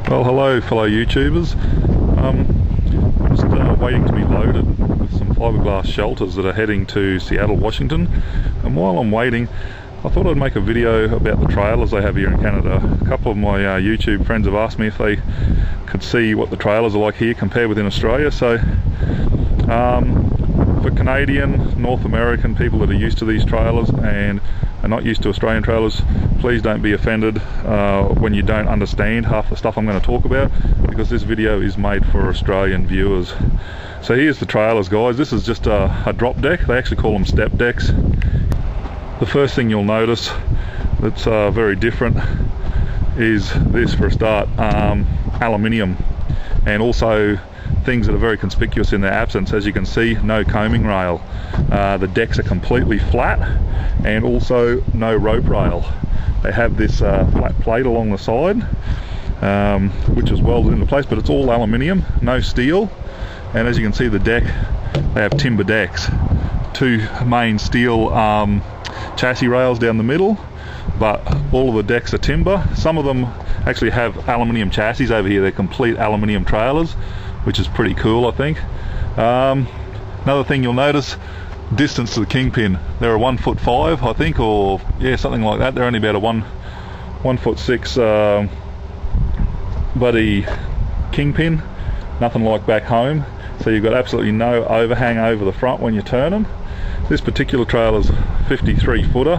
Well, hello fellow YouTubers. I'm just waiting to be loaded with some fiberglass shelters that are heading to Seattle, Washington. And while I'm waiting, I thought I'd make a video about the trailers they have here in Canada. A couple of my YouTube friends have asked me if they could see what the trailers are like here compared with in Australia. So for Canadian, North American people that are used to these trailers and are not used to Australian trailers, please don't be offended when you don't understand half the stuff I'm going to talk about, because this video is made for Australian viewers. So here's the trailers, guys. This is just a drop deck. They actually call them step decks. The first thing you'll notice that's very different is this, for a start, aluminium, and also things that are very conspicuous in their absence. As you can see, no coaming rail. The decks are completely flat, and also no rope rail. They have this flat plate along the side, which is welded into place, but it's all aluminium, no steel. And as you can see, the deck, they have timber decks. Two main steel chassis rails down the middle, but all of the decks are timber. Some of them actually have aluminium chassis over here. They're complete aluminium trailers, which is pretty cool, I think. Another thing you'll notice, distance to the Kingpin. They're a 1'5", I think, or yeah, something like that. They're only about a 1'6" bloody Kingpin. Nothing like back home. So you've got absolutely no overhang over the front when you turn them. This particular trailer's 53 footer.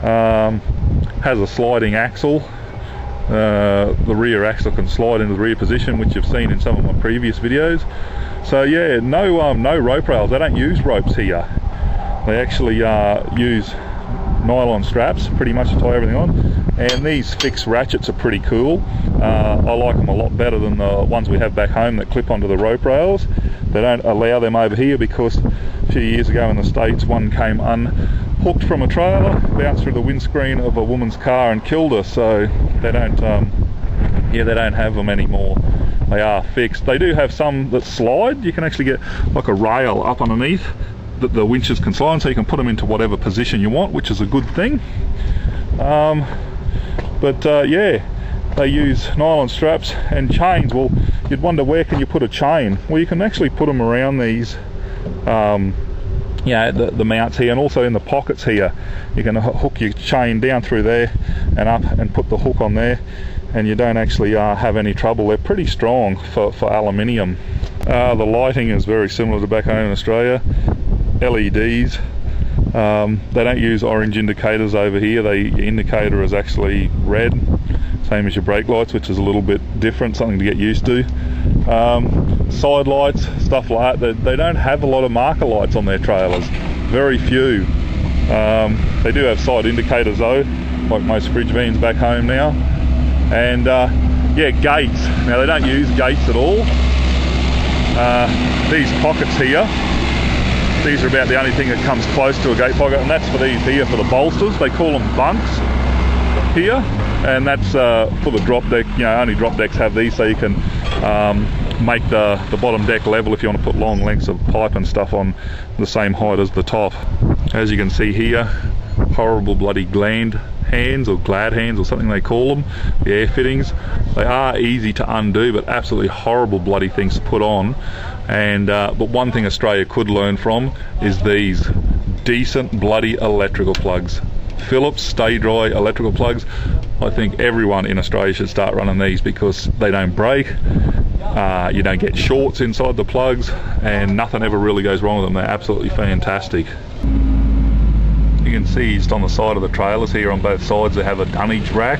Has a sliding axle. The rear axle can slide into the rear position, which you've seen in some of my previous videos. So yeah, no rope rails. They don't use ropes here. They actually use nylon straps pretty much to tie everything on. And these fixed ratchets are pretty cool. I like them a lot better than the ones we have back home that clip onto the rope rails. They don't allow them over here because a few years ago in the States, one came unhooked from a trailer, bounced through the windscreen of a woman's car and killed her. So they don't have them anymore. They are fixed. They do have some that slide. You can actually get like a rail up underneath that the winches can slide on, so you can put them into whatever position you want, which is a good thing. Yeah, they use nylon straps and chains. Well, you'd wonder, where can you put a chain? Well, you can actually put them around these the mounts here, and also in the pockets here. You can hook your chain down through there and up and put the hook on there, and you don't actually have any trouble. They're pretty strong for aluminium. The lighting is very similar to back home in Australia. LEDs. They don't use orange indicators over here. Your indicator is actually red, same as your brake lights, which is a little bit different, something to get used to. Side lights, stuff like that. They don't have a lot of marker lights on their trailers, very few. They do have side indicators though, like most fridge vans back home now. And yeah, gates. Now they don't use gates at all. These pockets here, these are about the only thing that comes close to a gate pocket, and that's for these here, for the bolsters. They call them bunks here, and that's for the drop deck. You know, only drop decks have these, so you can make the bottom deck level if you want to put long lengths of pipe and stuff on the same height as the top. As you can see here, horrible bloody gland hands, or glad hands, or something they call them, the air fittings. They are easy to undo, but absolutely horrible bloody things to put on. And but one thing Australia could learn from is these decent bloody electrical plugs. Phillips stay dry electrical plugs. I think everyone in Australia should start running these, because they don't break, you don't get shorts inside the plugs, and nothing ever really goes wrong with them. They're absolutely fantastic. You can see just on the side of the trailers here on both sides, they have a dunnage rack,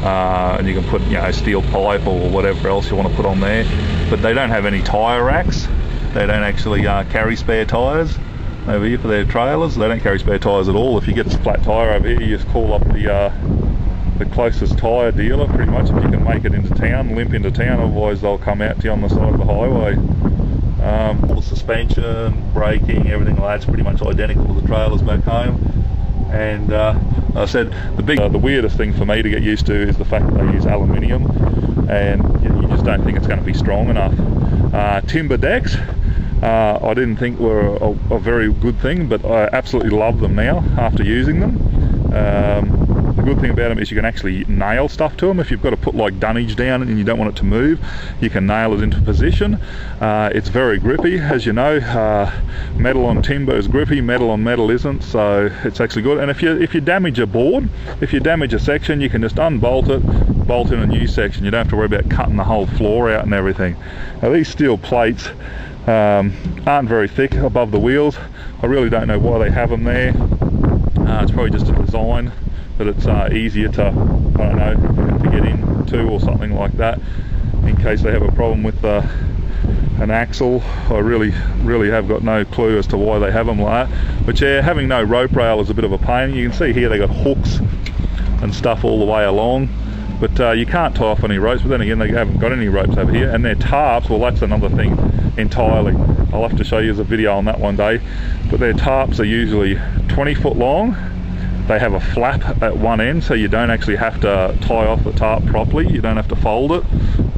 and you can put, you know, steel pipe or whatever else you want to put on there. But they don't have any tyre racks. They don't actually carry spare tyres over here for their trailers. They don't carry spare tyres at all. If you get a flat tyre over here, you just call up the closest tyre dealer, pretty much, if you can make it into town, limp into town. Otherwise they'll come out to you on the side of the highway. All the suspension, braking, everything like that's pretty much identical to the trailers back home. And I said the weirdest thing for me to get used to is the fact that they use aluminium, and you just don't think it's going to be strong enough. Timber decks, I didn't think were a very good thing, but I absolutely love them now after using them. good thing about them is you can actually nail stuff to them. If you've got to put like dunnage down and you don't want it to move, you can nail it into position. It's very grippy, as you know. Metal on timber is grippy, metal on metal isn't, so it's actually good. And if you damage a board, if you damage a section, you can just unbolt it, bolt in a new section. You don't have to worry about cutting the whole floor out and everything. Now these steel plates aren't very thick above the wheels. I really don't know why they have them there. It's probably just a design that it's easier to, I don't know, to get into or something like that, in case they have a problem with an axle. I really have got no clue as to why they have them like that. But yeah, having no rope rail is a bit of a pain. You can see here they got hooks and stuff all the way along, but you can't tie off any ropes. But then again, they haven't got any ropes over here. And their tarps, well, that's another thing entirely. I'll have to show you a video on that one day. But their tarps are usually 20 foot long. They have a flap at one end, so you don't actually have to tie off the tarp properly. You don't have to fold it.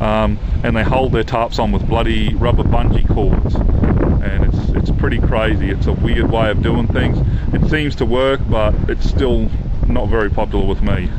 And they hold their tarps on with bloody rubber bungee cords. And it's pretty crazy. It's a weird way of doing things. It seems to work, but it's still not very popular with me.